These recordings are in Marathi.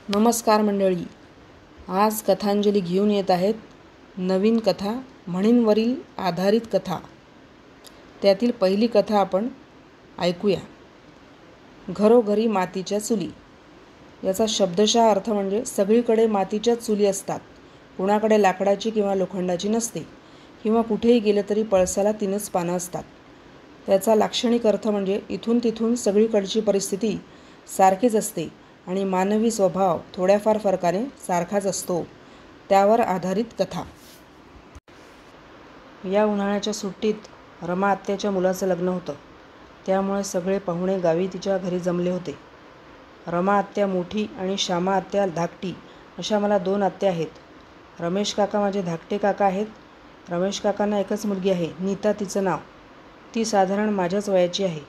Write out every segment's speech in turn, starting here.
नमस्कार मंडळी. आज कथांजली घेऊन येत आहेत नवीन कथा, म्हणींवरील आधारित कथा. त्यातील पहिली कथा आपण ऐकूया. घरोघरी मातीच्या चुली. याचा शब्दशः अर्थ म्हणजे सगळीकडे मातीच्या चुली असतात. कुणाकडे लाकडाची किंवा लोखंडाची नसते, किंवा कुठेही गेलं तरी पळसाला 3च पानं असतात. त्याचा लाक्षणिक अर्थ म्हणजे इथून तिथून सगळीकडची परिस्थिती सारखीच असते आणि मानवी स्वभाव थोड्याफार फरकाने सारखाच असतो. त्यावर आधारित कथा. या उन्हाळ्याच्या सुट्टीत रमा आत्याच्या मुलाचं लग्न होतं. त्यामुळे सगळे पाहुणे गावी तिच्या घरी जमले होते. रमा आत्या मोठी आणि श्यामा आत्या धाकटी अशा मला 2 आत्या आहेत. रमेश काका माझे धाकटे काका आहेत. रमेश काकांना एकच मुलगी आहे, नीता तिचं नाव. ती साधारण माझ्याच वयाची आहे.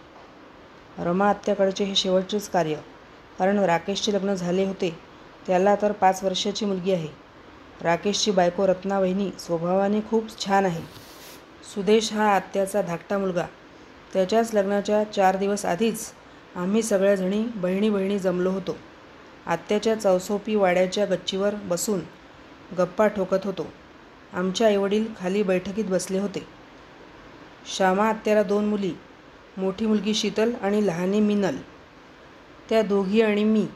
रमा आत्याकडचे हे शेवटचेच कार्य, कारण राकेशचे लग्न झाले होते. त्याला तर 5 वर्षाची मुलगी आहे. राकेशची बायको रत्ना वहिनी स्वभावाने खूप छान आहे. सुदेश हा आत्याचा धाकटा मुलगा. त्याच्याच लग्नाच्या 4 दिवस आधीच आम्ही सगळ्याजणी बहिणी जमलो होतो. आत्याच्या चौसोपी वाड्याच्या गच्चीवर बसून गप्पा ठोकत होतो. आमचे आईवडील खाली बैठकीत बसले होते. श्यामा आत्याला 2 मुली, मोठी मुलगी शीतल आणि लहानी मिनल. त्या दोघी आणि मी,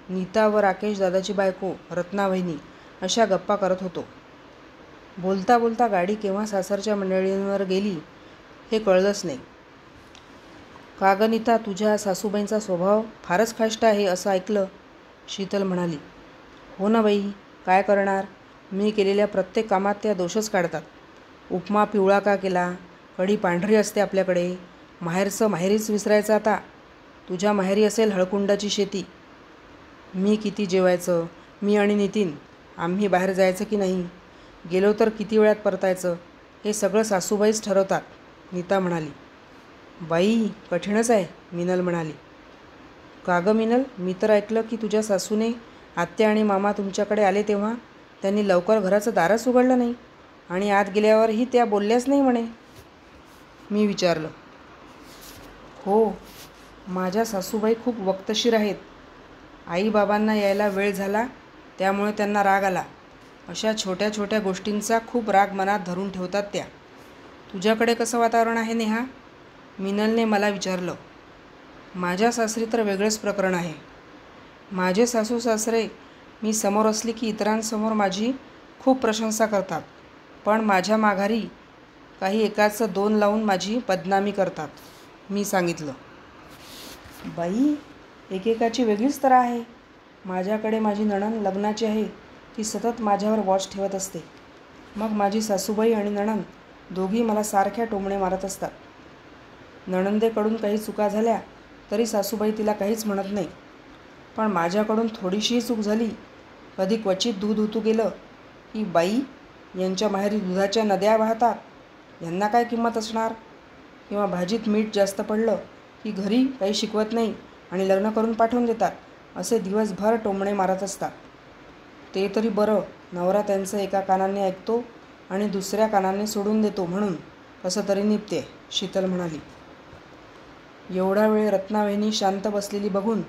नीता व राकेश दादाची बायको रत्ना वहिनी अशा गप्पा करत होतो. बोलता बोलता गाडी केव्हा सासरच्या मंडळींवर गेली हे कळलंच नाही. का गं नीता, तुझ्या सासूबाईंचा स्वभाव फारच खाष्ट आहे असं ऐकलं, शीतल म्हणाली. हो ना बाई, काय करणार. मी केलेल्या प्रत्येक कामात त्या दोषच काढतात. उपमा पिवळा का केला, कढी पांढरी असते आपल्याकडे, माहेरचं माहेरीच विसरायचं आता. तुझ्या माहेरी असेल हळकुंडाची शेती. मी किती जेवायचं, मी आणि नितीन, आम्ही बाहेर जायचं की नाही, गेलो तर किती वेळात परतायचं, हे सगळं सासूबाईच ठरवतात, नीता म्हणाली. बाई, कठीणच आहे, मिनल म्हणाली. का गं मिनल, मी तर ऐकलं की तुझ्या सासूने आत्या आणि मामा तुमच्याकडे आले तेव्हा त्यांनी लवकर घराचं दारच उघडलं नाही आणि आत गेल्यावरही त्या बोलल्याच नाही म्हणे, मी विचारलं. हो, माझ्या सासूबाई खूप वक्तशीर आहेत. आईबाबांना यायला वेळ झाला त्यामुळे त्यांना राग आला. अशा छोट्या छोट्या गोष्टींचा खूप राग मनात धरून ठेवतात त्या. तुझ्याकडे कसं वातावरण आहे नेहा, मिनलने मला विचारलं. माझ्या सासरी तर वेगळंच प्रकरण आहे. माझे सासू सासरे मी समोर असली की इतरांसमोर माझी खूप प्रशंसा करतात, पण माझ्या माघारी काही एकाचं 2 लावून माझी बदनामी करतात, मी सांगितलं. बाई, एकेकाची वेगळीच तऱ्हा आहे. माझ्याकडे माझी नणंद लग्नाची आहे, ती सतत माझ्यावर वॉच ठेवत असते. मग माझी सासूबाई आणि नणंद दोघी मला सारख्या टोमणे मारत असतात. नणंदेकडून काही चुका झाल्या तरी सासूबाई तिला काहीच म्हणत नाही, पण माझ्याकडून थोडीशीही चूक झाली, कधी क्वचित दूध उतू गेलं की बाई, यांच्या माहेरी दुधाच्या नद्या वाहतात, यांना काय किंमत असणार, किंवा भाजीत मीठ जास्त पडलं की घरी काही शिकवत नाही आणि लग्न करून पाठवून देतात, असे दिवसभर टोमणे मारत असतात. ते तरी बरं, नवरा त्यांचं एका कानाने ऐकतो आणि दुसऱ्या कानाने सोडून देतो म्हणून कसं तरी निपते, शीतल म्हणाली. एवढा वेळ रत्ना वहिनी शांत बसलेली बघून,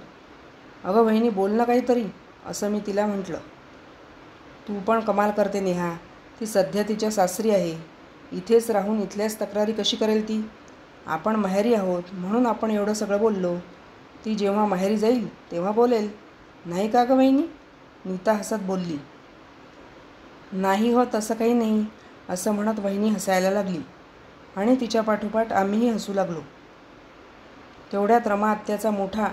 अगं वहिनी बोल ना काहीतरी, असं मी तिला म्हटलं. तू पण कमाल करते नेहा. ती सध्या तिच्या सासरी आहे. इथेच राहून इथल्याच तक्रारी कशी करेल ती. आपण माहेरी आहोत म्हणून आपण एवढं सगळं बोललो. ती जेव्हा माहेरी जाईल तेव्हा बोलेल, नाही का गं वहिनी, नीता हसत बोलली. नाही हो, तसं काही नाही, असं म्हणत वहिनी हसायला लागली आणि तिच्या पाठोपाठ आम्हीही हसू लागलो. तेवढ्यात रमा आत्याचा मोठा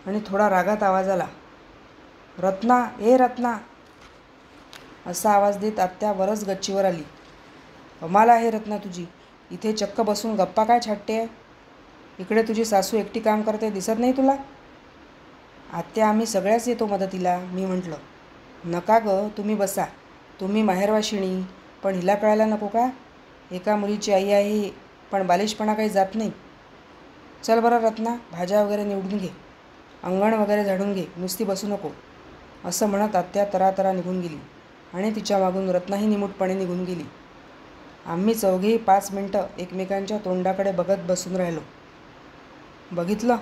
आणि थोडा रागात आवाज आला. रत्ना, ए रत्ना, असा आवाज देत आत्या वरच गच्चीवर आली. कमाल आहे रत्ना तुझी, इथे चक्क बसून गप्पा काय छाटते आहे. इकडे तुझी सासू एकटी काम करते, दिसत नाही तुला. आत्या, आम्ही सगळ्याच येतो मदतीला, मी म्हटलं. नका गं, तुम्ही बसा, तुम्ही माहेरवाशिणी, पण हिला कळायला नको का. एका मुलीची आई आहे पण बालिशपणा काही जात नाही. चल बरं रत्ना, भाज्या वगैरे निवडून घे, अंगण वगैरे झाडून घे, नुसती बसू नको, असं म्हणत आत्या तरातरा निघून गेली आणि तिच्या मागून रत्नाही निमूटपणे निघून गेली. आम्ही चौघेही 5 मिनटं एकमेकांच्या तोंडाकडे बघत बसून राहिलो. बघितलं,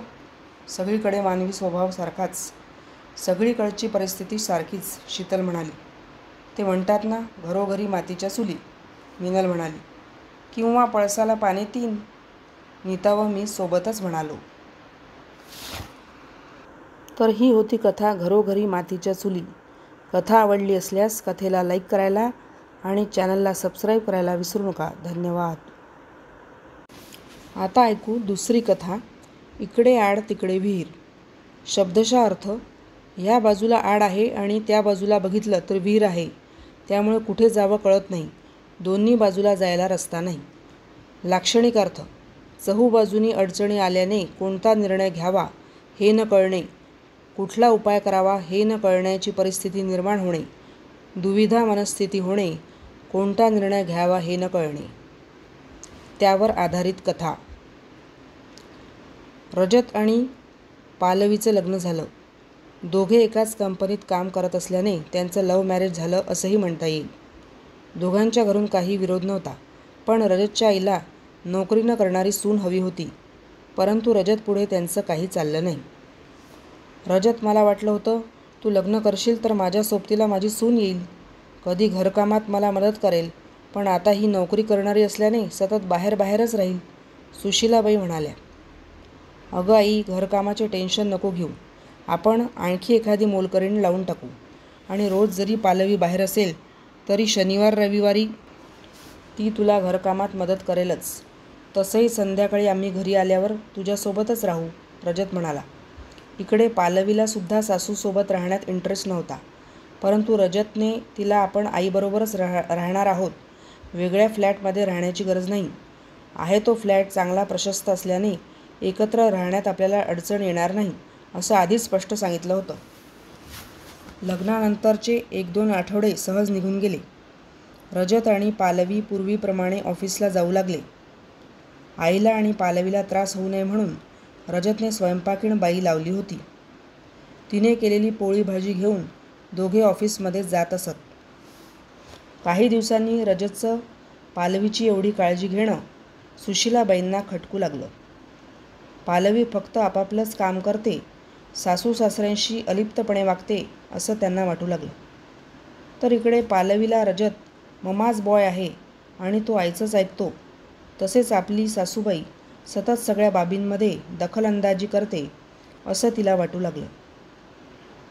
सगळीकडे मानवी स्वभाव सारखाच. सगळीकडची परिस्थिती सारखीच, शीतल म्हणाली. ते म्हणतात ना, घरोघरी मातीच्या चुली, मिनल म्हणाली. किंवा पळसाला पाने 3, नीता व मी सोबतच म्हणालो. तर ही होती कथा घरोघरी मातीच्या चुली. कथा आवडली असल्यास कथेला लाईक करायला आणि चॅनलला सबस्क्राईब करायला विसरू नका. धन्यवाद. आता ऐकू दुसरी कथा, इकडे आड तिकडे विहीर. शब्दशः अर्थ, ह्या बाजूला आड आहे आणि त्या बाजूला बघितलं तर विहीर आहे. त्यामुळे कुठे जावं कळत नाही. दोन्ही बाजूला जायला रस्ता नाही. लाक्षणिक अर्थ, चहूबाजूनी अडचणी आल्याने कोणता निर्णय घ्यावा हे न कळणे, कुठला उपाय करावा हे न कळण्याची परिस्थिती निर्माण होणे, दुविधा मनस्थिती होणे, कोणता निर्णय घ्यावा हे न कळणे. त्यावर आधारित कथा. रजत आणि पालवीचं लग्न झालं. दोघे एकाच कंपनीत काम करत असल्याने त्यांचं लव्ह मॅरेज झालं असंही म्हणता येईल. दोघांच्या घरून काही विरोध नव्हता. पण रजतच्या आईला नोकरी न करणारी सून हवी होती. परंतु रजत पुढे त्यांचं काही चाललं नाही. रजत, मला वाटलं होतं तू लग्न करशील तर माझ्या सोबतीला माझी सून येईल, कधी घरकामात मला मदत करेल. पण आता ही नोकरी करणारी असल्याने सतत बाहेरच राहील. सुशीलाबाई म्हणाल्या. अगं आई, घरकामाचे टेन्शन नको घेऊ. आपण आणखी एखादी मोलकरीण लावून टाकू आणि रोज जरी पालवी बाहेर असेल तरी शनिवार रविवारी ती तुला घरकामात मदत करेलच. तसंही संध्याकाळी आम्ही घरी आल्यावर तुझ्यासोबतच राहू, रजत म्हणाला. इकडे पालवीला सुद्धा सासूसोबत राहण्यात इंटरेस्ट नव्हता. परंतु रजतने तिला आपण आईबरोबरच राहणार आहोत, वेगळ्या फ्लॅटमध्ये राहण्याची गरज नाही. आहे तो फ्लॅट चांगला प्रशस्त असल्याने एकत्र राहण्यात आपल्याला अडचण येणार नाही असं आधीच स्पष्ट सांगितलं होतं. लग्नानंतरचे 1-2 आठवडे सहज निघून गेले. रजत आणि पालवी पूर्वीप्रमाणे ऑफिसला जाऊ लागले. आईला आणि पालवीला त्रास होऊ नये म्हणून रजतने स्वयंपाकीण बाई लावली होती. तिने केलेली पोळी भाजी घेऊन दोघे ऑफिसमध्ये जात असत. काही दिवसांनी रजतचं पालवीची एवढी काळजी घेणं सुशीलाबाईंना खटकू लागलं. पालवी फक्त आपापलंच काम करते, सासू सासऱ्यांशी अलिप्तपणे वागते असं त्यांना वाटू लागलं. तर इकडे पालवीला रजत ममाज बॉय आहे आणि तो आईचंच ऐकतो. तसेच आपली सासूबाई सतत सगळ्या बाबींमध्ये दखलंदाजी करते असं तिला वाटू लागलं.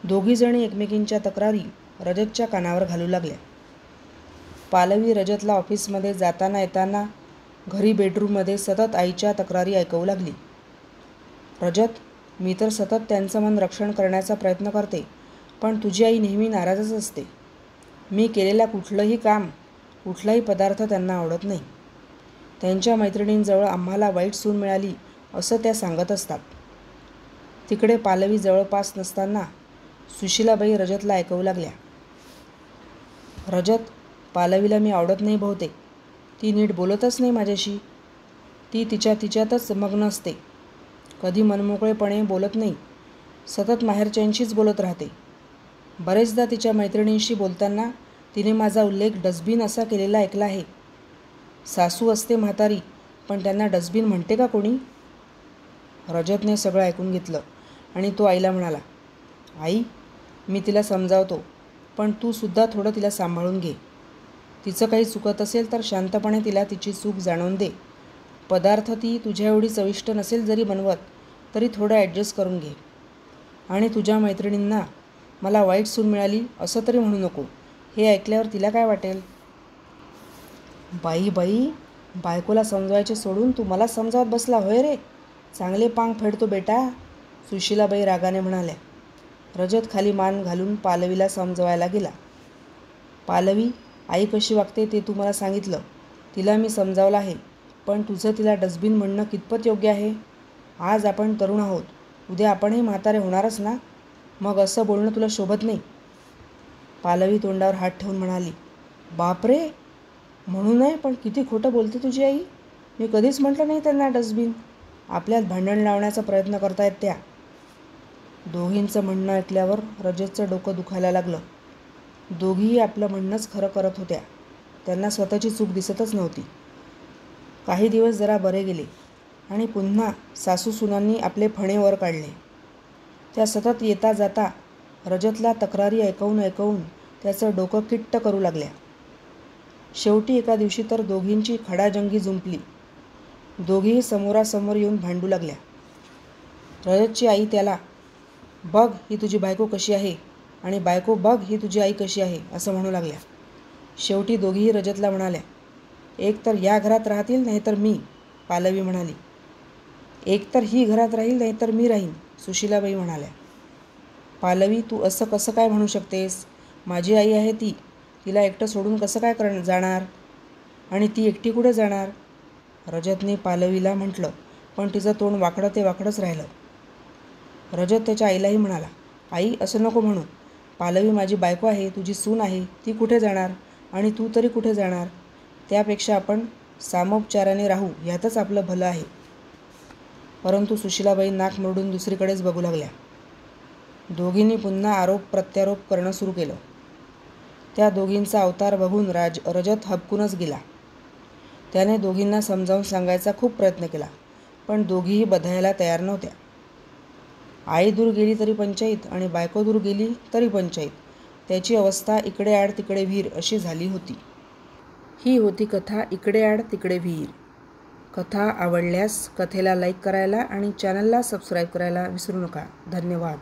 दोघीजणी एकमेकींच्या तक्रारी रजतच्या कानावर घालू लागल्या. पालवी रजतला ऑफिसमध्ये जाताना येताना घरी बेडरूममध्ये सतत आईच्या तक्रारी ऐकवू लागली. रजत, मी तर सतत त्यांचं मन रक्षण करण्याचा प्रयत्न करते, पण तुझी आई नेहमी नाराजच असते. मी केलेला कुठलंही काम, कुठलाही पदार्थ त्यांना आवडत नाही. त्यांच्या मैत्रिणींजवळ आम्हाला वाईट सून मिळाली असं त्या सांगत असतात. तिकडे पालवी जवळपास नसताना सुशीलाबाई रजतला ऐकवू लागल्या. रजत, पालवीला मी आवडत नाही बहुतेक. ती नीट बोलतच नाही माझ्याशी. ती तिच्यातच मग्न असते. कधी मनमोकळेपणे बोलत नाही. सतत माहेरच्यांशीच बोलत राहते. बरेचदा तिच्या मैत्रिणींशी बोलताना तिने माझा उल्लेख डस्टबिन असा केलेला ऐकला आहे. सासू असते म्हातारी, पण त्यांना डस्टबिन म्हणते का कोणी? रजतने सगळं ऐकून घेतलं आणि तो आईला म्हणाला. आई, मी तिला समजावतो, पण तू सुद्धा थोडं तिला सांभाळून घे. तिचं काही चुकत असेल तर शांतपणे तिला तिची चूक जाणवून दे. पदार्थ ती तुझ्या एवढी चविष्ट नसेल जरी बनवत तरी थोडं ॲडजस्ट करून घे. आणि तुझ्या मैत्रिणींना मला वाईट सून मिळाली असं तरी म्हणू नको. हे ऐकल्यावर तिला काय वाटेल? बाई, बायकोला समजवायचे सोडून तू मला समजावत बसला होय रे. चांगले पांग फेडतो बेटा, सुशीलाबाई रागाने म्हणाल्या. रजत खाली मान घालून पालवीला समजवायला गेला. पालवी, आई कशी वागते ते तू मला सांगितलं. तिला मी समजावलं आहे. पण तुझं तिला डस्टबिन म्हणणं कितपत योग्य आहे? आज आपण तरुण आहोत, उद्या आपणही म्हातारे होणारच ना. मग असं बोलणं तुला शोभत नाही. पालवी तोंडावर हात ठेवून म्हणाली. बापरे, म्हणू नये, पण किती खोटं बोलते तुझी आई. मी कधीच म्हटलं नाही त्यांना डस्टबिन. आपल्यात भांडण लावण्याचा प्रयत्न करतायत त्या. दोघींचं म्हणणं ऐकल्यावर रजतचं डोकं दुखायला लागलं. दोघीही आपलं म्हणणंच खरं करत होत्या. त्यांना स्वतःची चूक दिसतच नव्हती. काही दिवस जरा बरे गेले आणि पुन्हा सासूसुनांनी आपले फणे वर काढले. त्या सतत येता जाता रजतला तक्रारी ऐकवून ऐकवून त्याचं डोकं किट्ट करू लागल्या. शेवटी एका दिवशी तर दोघींची खडाजंगी जुंपली. दोघीही समोरासमोर येऊन भांडू लागल्या. रजतची आई त्याला, "बघ ही तुझी बायको कशी आहे आणि बायको बघ ही तुझी आई कशी आहे" असं म्हणू लागल्या. शेवटी दोघीही रजतला म्हणाल्या, "एक तर या घरात राहतील नाहीतर मी," पालवी म्हणाली. "एक तर ही घरात राहील नाहीतर मी राहीन," सुशीलाबाई म्हणाल्या. "पालवी, तू असं कसं काय म्हणू शकतेस? माझी आई आहे ती. तिला एकटं सोडून कसं काय जाणार? आणि ती एकटी कुठे जाणार?" रजतने पालवीला म्हटलं, पण तिचं तोंड वाकडं ते वाकडंच राहिलं. रजत त्याच्या आईलाही म्हणाला, "आई, असं नको म्हणू. पालवी माझी बायको आहे, तुझी सून आहे. ती कुठे जाणार आणि तू तरी कुठे जाणार? त्यापेक्षा आपण सामोपचाराने राहू ह्यातच आपलं भलं आहे." परंतु सुशीलाबाई नाक मुरडून दुसरीकडेच बघू लागल्या. दोघींनी पुन्हा आरोप प्रत्यारोप करणं सुरू केलं. त्या दोघींचा अवतार बघून रजत हबकूनच गेला. त्याने दोघींना समजावून सांगायचा खूप प्रयत्न केला, पण दोघीही बधायला तयार नव्हत्या. आई दूर गेली तरी पंचाईत आणि बायको दूर गेली तरी पंचाईत. त्याची अवस्था इकडे आड तिकडे विहीर अशी झाली होती. ही होती कथा इकडे आड तिकडे विहीर. कथा आवडल्यास कथेला लाईक करायला आणि चॅनलला सबस्क्राईब करायला विसरू नका. धन्यवाद.